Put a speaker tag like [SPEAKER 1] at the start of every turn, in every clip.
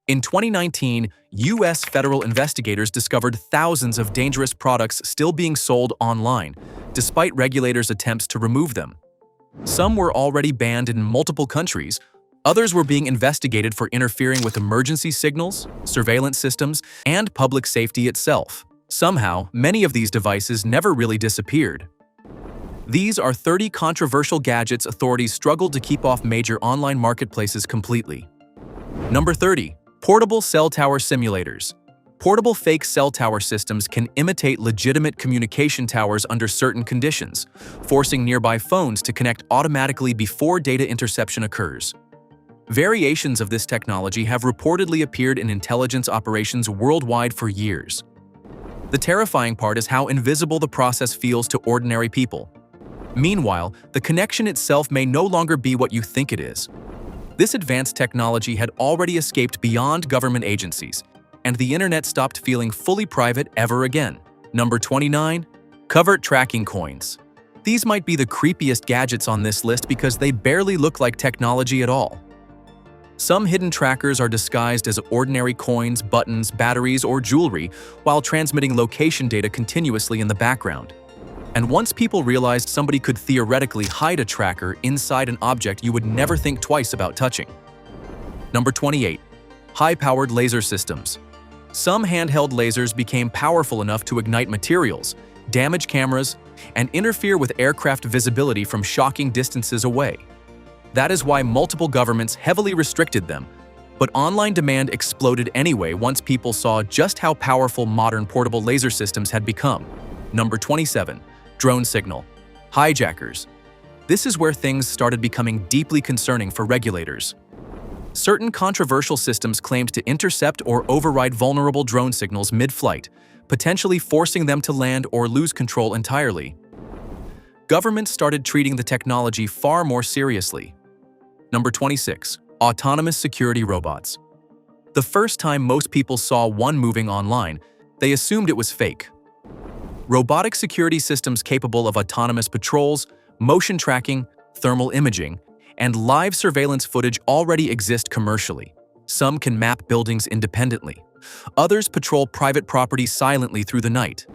[SPEAKER 1] In 2019, U.S. federal investigators discovered thousands of dangerous products still being sold online, despite regulators' attempts to remove them. Some were already banned in multiple countries, others were being investigated for interfering with emergency signals, surveillance systems, and public safety itself. Somehow, many of these devices never really disappeared. These are 30 controversial gadgets authorities struggled to keep off major online marketplaces completely. Number 30. Portable cell tower simulators. Portable fake cell tower systems can imitate legitimate communication towers under certain conditions, forcing nearby phones to connect automatically before data interception occurs. Variations of this technology have reportedly appeared in intelligence operations worldwide for years. The terrifying part is how invisible the process feels to ordinary people. Meanwhile, the connection itself may no longer be what you think it is. This advanced technology had already escaped beyond government agencies, and the internet stopped feeling fully private ever again. Number 29. Covert tracking coins. These might be the creepiest gadgets on this list because they barely look like technology at all. Some hidden trackers are disguised as ordinary coins, buttons, batteries, or jewelry while transmitting location data continuously in the background. And once people realized somebody could theoretically hide a tracker inside an object you would never think twice about touching. Number 28. High-powered laser systems. Some handheld lasers became powerful enough to ignite materials, damage cameras, and interfere with aircraft visibility from shocking distances away. That is why multiple governments heavily restricted them, but online demand exploded anyway once people saw just how powerful modern portable laser systems had become. Number 27. Drone signal. Hijackers. This is where things started becoming deeply concerning for regulators. Certain controversial systems claimed to intercept or override vulnerable drone signals mid-flight, potentially forcing them to land or lose control entirely. Governments started treating the technology far more seriously. Number 26. Autonomous security robots. The first time most people saw one moving online, they assumed it was fake. Robotic security systems capable of autonomous patrols, motion tracking, thermal imaging, and live surveillance footage already exist commercially. Some can map buildings independently. Others patrol private property silently through the night.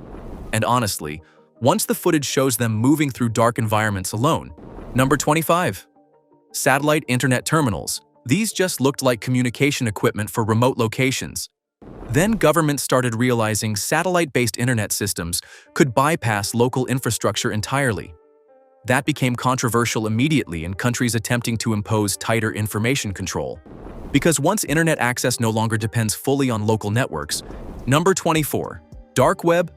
[SPEAKER 1] And honestly, once the footage shows them moving through dark environments alone. Number 25. Satellite internet terminals. These just looked like communication equipment for remote locations. Then governments started realizing satellite-based internet systems could bypass local infrastructure entirely. That became controversial immediately in countries attempting to impose tighter information control. Because once internet access no longer depends fully on local networks. Number 24. Dark web,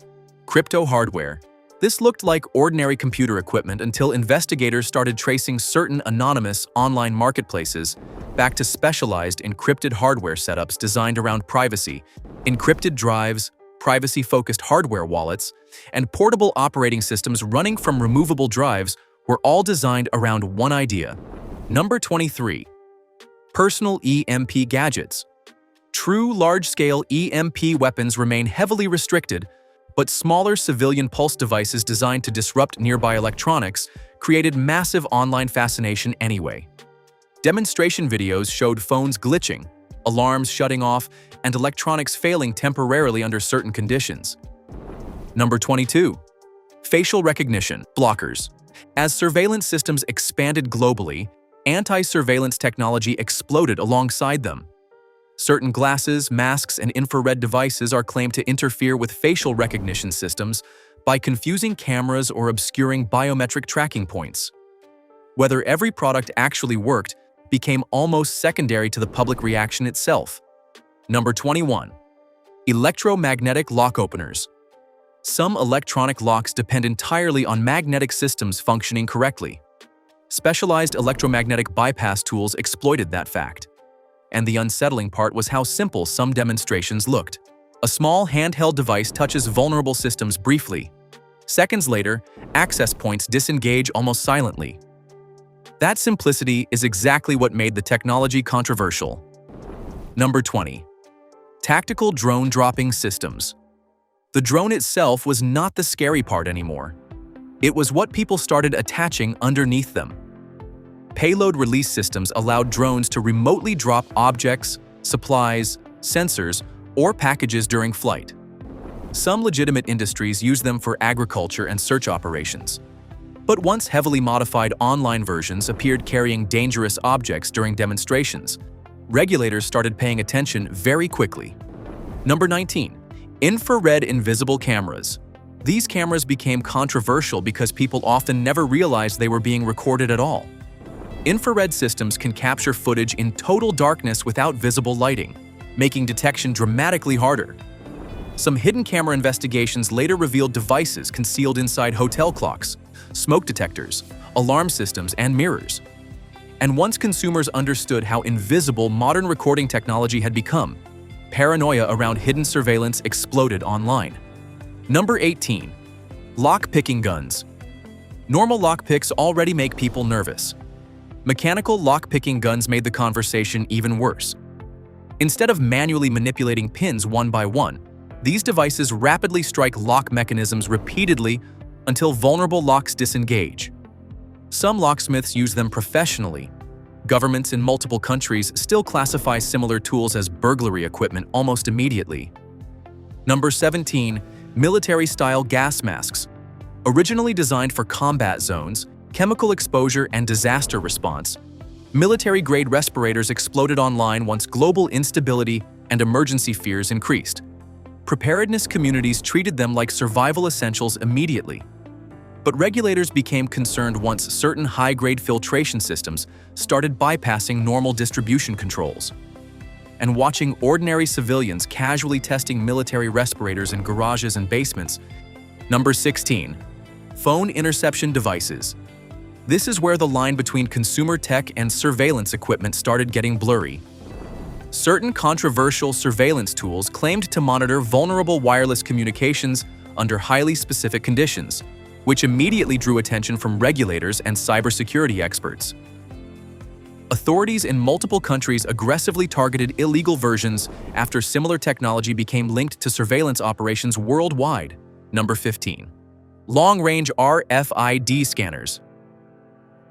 [SPEAKER 1] crypto hardware. This looked like ordinary computer equipment until investigators started tracing certain anonymous online marketplaces back to specialized encrypted hardware setups designed around privacy. Encrypted drives, privacy-focused hardware wallets, and portable operating systems running from removable drives were all designed around one idea. Number 23. Personal EMP gadgets. True large-scale EMP weapons remain heavily restricted, but smaller civilian pulse devices designed to disrupt nearby electronics created massive online fascination anyway. Demonstration videos showed phones glitching, alarms shutting off, and electronics failing temporarily under certain conditions. Number 22. Facial recognition blockers. As surveillance systems expanded globally, anti-surveillance technology exploded alongside them. Certain glasses, masks, and infrared devices are claimed to interfere with facial recognition systems by confusing cameras or obscuring biometric tracking points. Whether every product actually worked became almost secondary to the public reaction itself. Number 21. Electromagnetic lock openers. Some electronic locks depend entirely on magnetic systems functioning correctly. Specialized electromagnetic bypass tools exploited that fact. And the unsettling part was how simple some demonstrations looked. A small handheld device touches vulnerable systems briefly. Seconds later, access points disengage almost silently. That simplicity is exactly what made the technology controversial. Number 20. Tactical drone dropping systems. The drone itself was not the scary part anymore. It was what people started attaching underneath them. Payload release systems allowed drones to remotely drop objects, supplies, sensors, or packages during flight. Some legitimate industries use them for agriculture and search operations. But once heavily modified online versions appeared carrying dangerous objects during demonstrations, regulators started paying attention very quickly. Number 19. Infrared invisible cameras. These cameras became controversial because people often never realized they were being recorded at all. Infrared systems can capture footage in total darkness without visible lighting, making detection dramatically harder. Some hidden camera investigations later revealed devices concealed inside hotel clocks, smoke detectors, alarm systems, and mirrors. And once consumers understood how invisible modern recording technology had become, paranoia around hidden surveillance exploded online. Number 18. Lock-picking guns. Normal lockpicks already make people nervous. Mechanical lock-picking guns made the conversation even worse. Instead of manually manipulating pins one by one, these devices rapidly strike lock mechanisms repeatedly until vulnerable locks disengage. Some locksmiths use them professionally. Governments in multiple countries still classify similar tools as burglary equipment almost immediately. Number 17. Military-style gas masks. Originally designed for combat zones, chemical exposure, and disaster response, military-grade respirators exploded online once global instability and emergency fears increased. Preparedness communities treated them like survival essentials immediately. But regulators became concerned once certain high-grade filtration systems started bypassing normal distribution controls. And watching ordinary civilians casually testing military respirators in garages and basements. Number 16. Phone interception devices. This is where the line between consumer tech and surveillance equipment started getting blurry. Certain controversial surveillance tools claimed to monitor vulnerable wireless communications under highly specific conditions, which immediately drew attention from regulators and cybersecurity experts. Authorities in multiple countries aggressively targeted illegal versions after similar technology became linked to surveillance operations worldwide. Number 15. Long-range RFID scanners.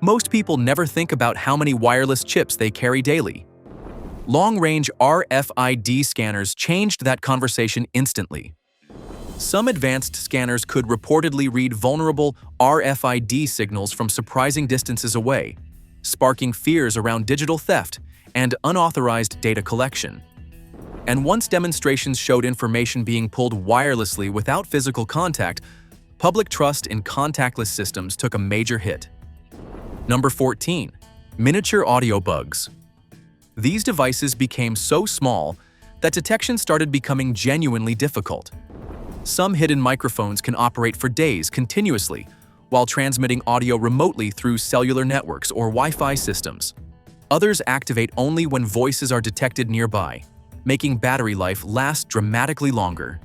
[SPEAKER 1] Most people never think about how many wireless chips they carry daily. Long-range RFID scanners changed that conversation instantly. Some advanced scanners could reportedly read vulnerable RFID signals from surprising distances away, sparking fears around digital theft and unauthorized data collection. And once demonstrations showed information being pulled wirelessly without physical contact, public trust in contactless systems took a major hit. Number 14. Miniature audio bugs. These devices became so small that detection started becoming genuinely difficult. Some hidden microphones can operate for days continuously while transmitting audio remotely through cellular networks or Wi-Fi systems. Others activate only when voices are detected nearby, making battery life last dramatically longer.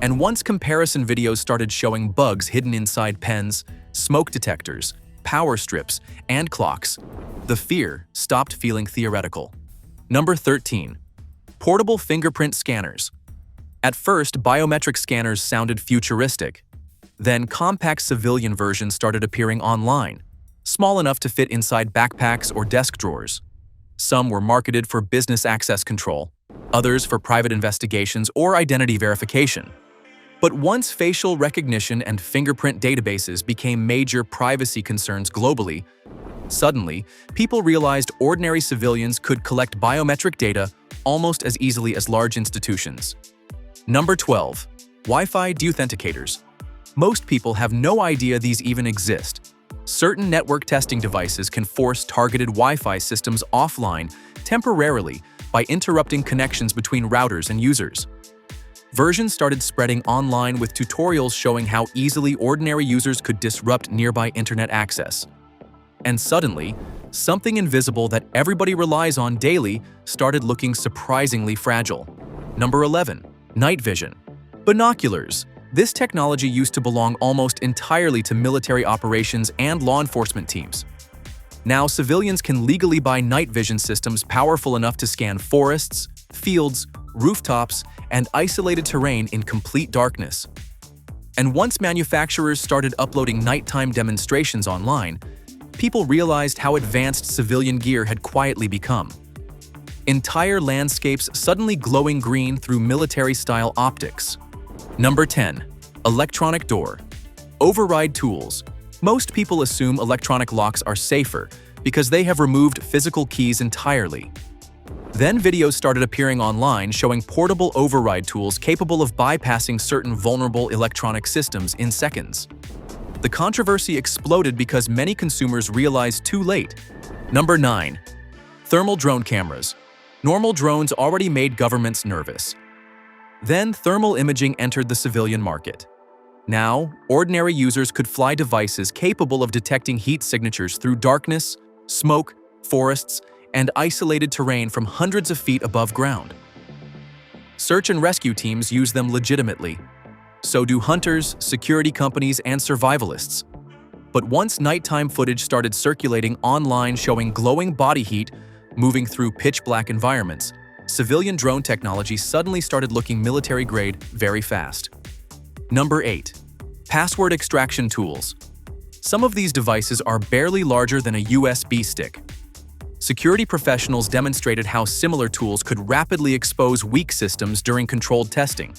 [SPEAKER 1] And once comparison videos started showing bugs hidden inside pens, smoke detectors, power strips, and clocks, the fear stopped feeling theoretical. Number 13. Portable fingerprint scanners. At first, biometric scanners sounded futuristic. Then compact civilian versions started appearing online, small enough to fit inside backpacks or desk drawers. Some were marketed for business access control, others for private investigations or identity verification. But once facial recognition and fingerprint databases became major privacy concerns globally, suddenly, people realized ordinary civilians could collect biometric data almost as easily as large institutions. Number 12. Wi-Fi deauthenticators. Most people have no idea these even exist. Certain network testing devices can force targeted Wi-Fi systems offline temporarily by interrupting connections between routers and users. Versions started spreading online with tutorials showing how easily ordinary users could disrupt nearby internet access. And suddenly, something invisible that everybody relies on daily started looking surprisingly fragile. Number 11. Night vision. Binoculars. This technology used to belong almost entirely to military operations and law enforcement teams. Now, civilians can legally buy night vision systems powerful enough to scan forests, fields, rooftops, and isolated terrain in complete darkness. And once manufacturers started uploading nighttime demonstrations online, people realized how advanced civilian gear had quietly become. Entire landscapes suddenly glowing green through military-style optics. Number 10. Electronic door. Override tools. Most people assume electronic locks are safer because they have removed physical keys entirely. Then videos started appearing online showing portable override tools capable of bypassing certain vulnerable electronic systems in seconds. The controversy exploded because many consumers realized too late. Number 9. Thermal drone cameras. Normal drones already made governments nervous. Then thermal imaging entered the civilian market. Now, ordinary users could fly devices capable of detecting heat signatures through darkness, smoke, forests, and isolated terrain from hundreds of feet above ground. Search and rescue teams use them legitimately. So do hunters, security companies, and survivalists. But once nighttime footage started circulating online showing glowing body heat moving through pitch-black environments, civilian drone technology suddenly started looking military-grade very fast. Number 8. Password extraction tools. Some of these devices are barely larger than a USB stick. Security professionals demonstrated how similar tools could rapidly expose weak systems during controlled testing,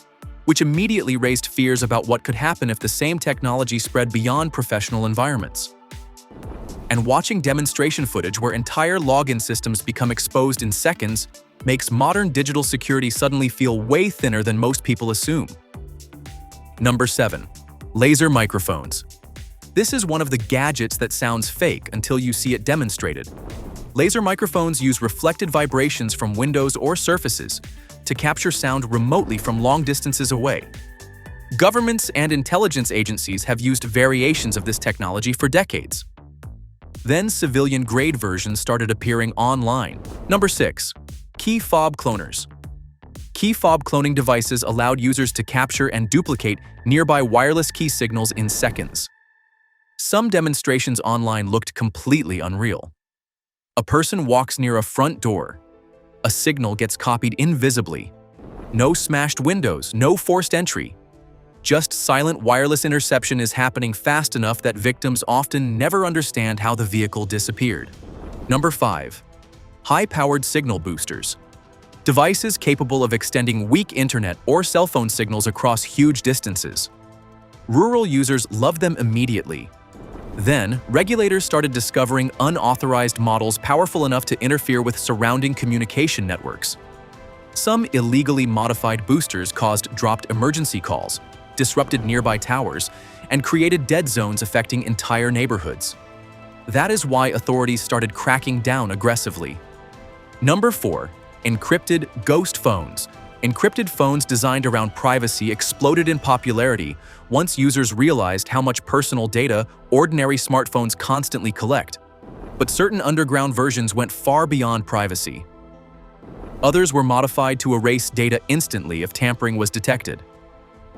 [SPEAKER 1] which immediately raised fears about what could happen if the same technology spread beyond professional environments. And watching demonstration footage where entire login systems become exposed in seconds makes modern digital security suddenly feel way thinner than most people assume. Number 7. Laser microphones. This is one of the gadgets that sounds fake until you see it demonstrated. Laser microphones use reflected vibrations from windows or surfaces to capture sound remotely from long distances away. Governments and intelligence agencies have used variations of this technology for decades. Then civilian-grade versions started appearing online. Number 6. Key fob cloners. Key fob cloning devices allowed users to capture and duplicate nearby wireless key signals in seconds. Some demonstrations online looked completely unreal. A person walks near a front door. A signal gets copied invisibly. No smashed windows, no forced entry. Just silent wireless interception is happening fast enough that victims often never understand how the vehicle disappeared. Number 5. High-powered signal boosters. Devices capable of extending weak internet or cell phone signals across huge distances. Rural users loved them immediately. Then, regulators started discovering unauthorized models powerful enough to interfere with surrounding communication networks. Some illegally modified boosters caused dropped emergency calls, disrupted nearby towers, and created dead zones affecting entire neighborhoods. That is why authorities started cracking down aggressively. Number 4. Encrypted ghost phones. Encrypted phones designed around privacy exploded in popularity once users realized how much personal data ordinary smartphones constantly collect. But certain underground versions went far beyond privacy. Others were modified to erase data instantly if tampering was detected.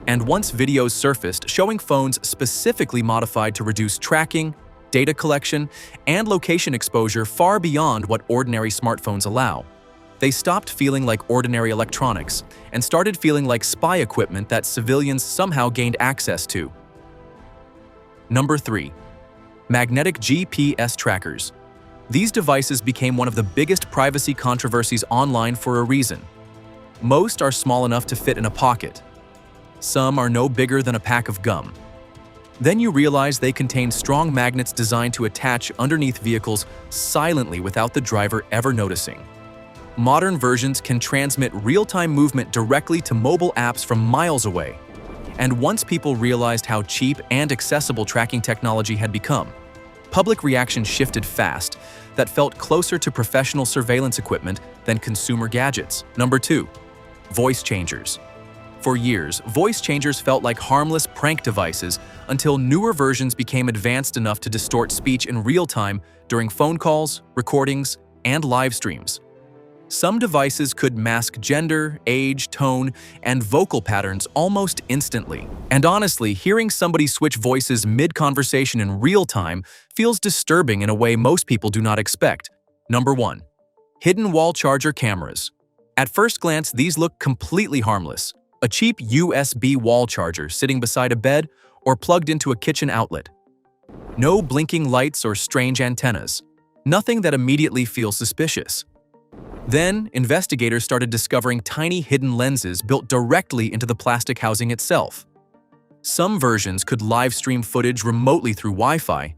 [SPEAKER 1] And once videos surfaced showing phones specifically modified to reduce tracking, data collection, and location exposure far beyond what ordinary smartphones allow, they stopped feeling like ordinary electronics and started feeling like spy equipment that civilians somehow gained access to. Number 3. Magnetic GPS trackers. These devices became one of the biggest privacy controversies online for a reason. Most are small enough to fit in a pocket. Some are no bigger than a pack of gum. Then you realize they contain strong magnets designed to attach underneath vehicles silently without the driver ever noticing. Modern versions can transmit real-time movement directly to mobile apps from miles away. And once people realized how cheap and accessible tracking technology had become, public reaction shifted fast that felt closer to professional surveillance equipment than consumer gadgets. Number 2. Voice changers. For years, voice changers felt like harmless prank devices until newer versions became advanced enough to distort speech in real time during phone calls, recordings, and live streams. Some devices could mask gender, age, tone, and vocal patterns almost instantly. And honestly, hearing somebody switch voices mid-conversation in real time feels disturbing in a way most people do not expect. Number 1. Hidden wall charger cameras. At first glance, these look completely harmless. A cheap USB wall charger sitting beside a bed or plugged into a kitchen outlet. No blinking lights or strange antennas. Nothing that immediately feels suspicious. Then, investigators started discovering tiny hidden lenses built directly into the plastic housing itself. Some versions could live stream footage remotely through Wi-Fi.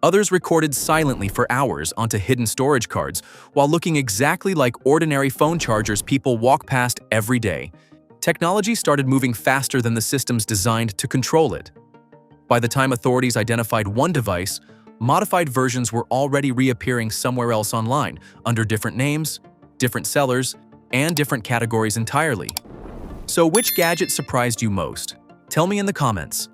[SPEAKER 1] Others recorded silently for hours onto hidden storage cards while looking exactly like ordinary phone chargers people walk past every day. Technology started moving faster than the systems designed to control it. By the time authorities identified one device, modified versions were already reappearing somewhere else online under different names, different sellers, and different categories entirely. So which gadget surprised you most? Tell me in the comments.